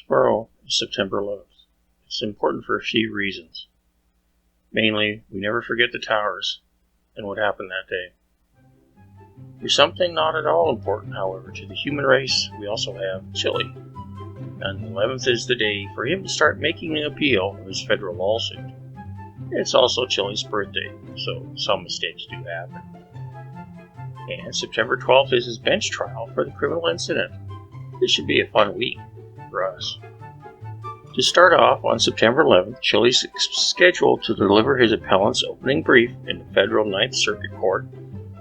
Tomorrow is September 11th. It's important for a few reasons. Mainly, we never forget the towers and what happened that day. For something not at all important, however, to the human race, we also have Chille. And the 11th is the day for him to start making an appeal of his federal lawsuit. It's also Chille's birthday, so some mistakes do happen. And September 12th is his bench trial for the criminal incident. This should be a fun week for us. To start off, on September 11th, Chille is scheduled to deliver his appellant's opening brief in the federal Ninth Circuit Court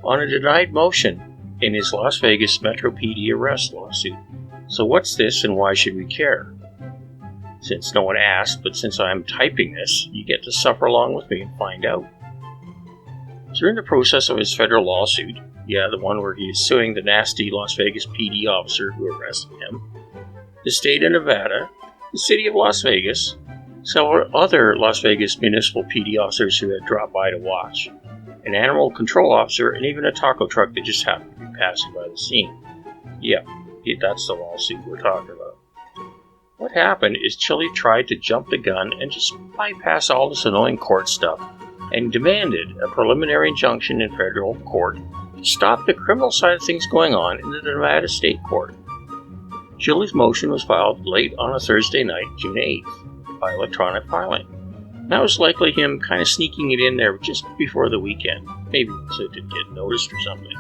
on a denied motion in his Las Vegas Metro PD arrest lawsuit. So what's this and why should we care? Since no one asked, but since I'm typing this, you get to suffer along with me and find out. During the process of his federal lawsuit, the one where he is suing the nasty Las Vegas PD officer who arrested him, the state of Nevada, the city of Las Vegas, several other Las Vegas municipal PD officers who had dropped by to watch, an animal control officer, and even a taco truck that just happened to be passing by the scene. That's the lawsuit we're talking about. What happened is Chille tried to jump the gun and just bypass all this annoying court stuff and demanded a preliminary injunction in federal court to stop the criminal side of things going on in the Nevada State Court. Chille's motion was filed late on a Thursday night, June 8th, by electronic filing. That was likely him kind of sneaking it in there just before the weekend, maybe so it didn't get noticed or something.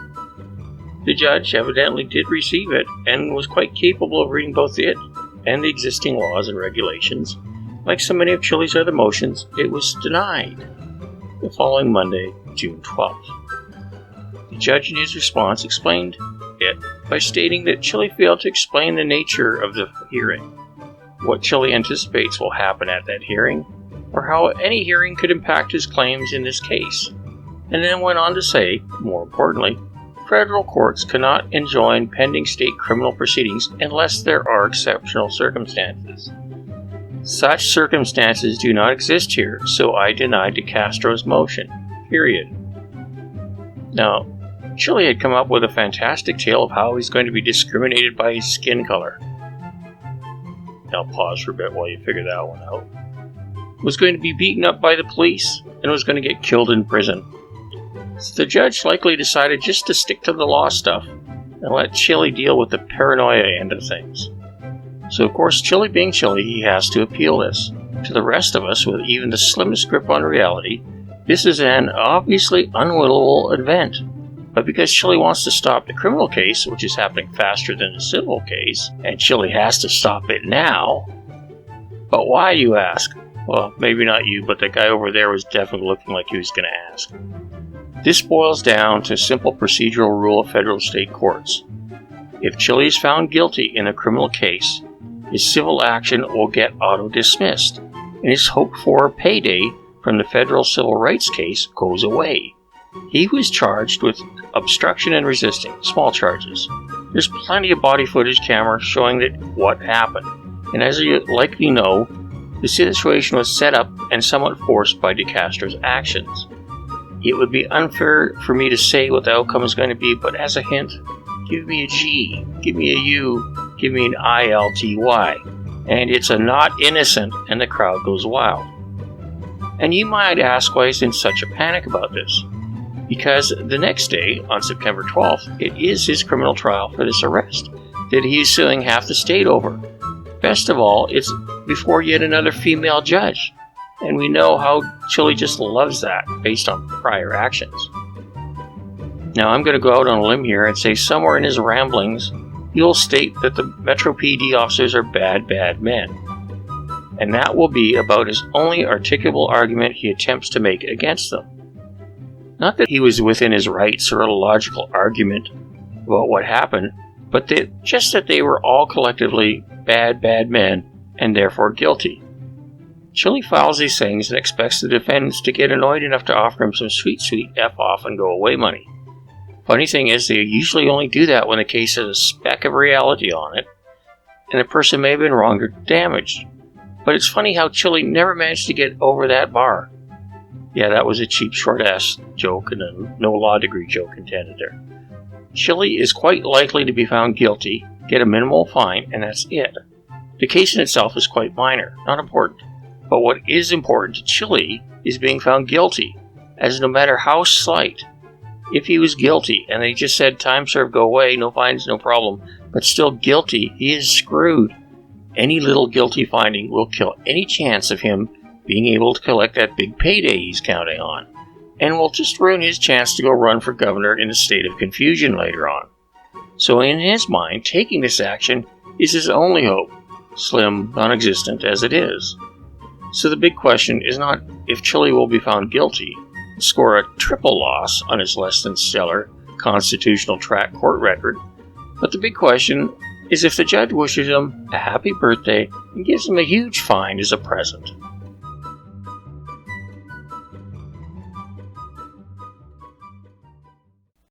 The judge evidently did receive it and was quite capable of reading both it and the existing laws and regulations. Like so many of Chille's other motions, it was denied the following Monday, June 12th. The judge in his response explained it by stating that Chille failed to explain the nature of the hearing, what Chille anticipates will happen at that hearing, or how any hearing could impact his claims in this case, and then went on to say, more importantly, federal courts cannot enjoin pending state criminal proceedings unless there are exceptional circumstances. Such circumstances do not exist here, so I denied DeCastro's motion. Period. Now, Chille had come up with a fantastic tale of how he's going to be discriminated by his skin color. Now pause for a bit while you figure that one out. Was going to be beaten up by the police and was going to get killed in prison. So the judge likely decided just to stick to the law stuff and let Chille deal with the paranoia end of things. So of course, Chille being Chille, he has to appeal this. To the rest of us, with even the slimmest grip on reality, this is an obviously unwinnable event. But because Chille wants to stop the criminal case, which is happening faster than the civil case, and Chille has to stop it now. But why, you ask? Well, maybe not you, but the guy over there was definitely looking like he was going to ask. This boils down to a simple procedural rule of federal state courts. If Chille is found guilty in a criminal case, his civil action will get auto-dismissed, and his hoped-for payday from the federal civil rights case goes away. He was charged with obstruction and resisting, small charges. There's plenty of body footage cameras showing that what happened, and as you likely know, the situation was set up and somewhat forced by DeCastro's actions. It would be unfair for me to say what the outcome is going to be, but as a hint, give me a G, give me a U, give me an ILTY, and it's a not innocent, and the crowd goes wild. And you might ask why he's in such a panic about this. Because the next day, on September 12th, it is his criminal trial for this arrest that he is suing half the state over. Best of all, it's before yet another female judge, and we know how Chille just loves that based on prior actions. Now I'm going to go out on a limb here and say somewhere in his ramblings, he'll state that the Metro PD officers are bad men. And that will be about his only articulable argument he attempts to make against them. Not that he was within his rights or a logical argument about what happened, but that they were all collectively bad men and therefore guilty. Chille files these things and expects the defendants to get annoyed enough to offer him some sweet F off and go away money. Funny thing is, they usually only do that when the case has a speck of reality on it, and the person may have been wronged or damaged. But it's funny how Chille never managed to get over that bar. Yeah, that was a cheap short-ass joke and a no law degree joke intended there. Chille is quite likely to be found guilty, get a minimal fine, and that's it. The case in itself is quite minor, not important. But what is important to Chille is being found guilty, as no matter how slight, if he was guilty and they just said time served, go away, no fines, no problem, but still guilty, he is screwed. Any little guilty finding will kill any chance of him being able to collect that big payday he's counting on, and will just ruin his chance to go run for governor in a state of confusion later on. So in his mind, taking this action is his only hope, slim, non-existent as it is. So the big question is not if Chille will be found guilty, score a triple loss on his less than stellar constitutional track court record, but the big question is if the judge wishes him a happy birthday and gives him a huge fine as a present.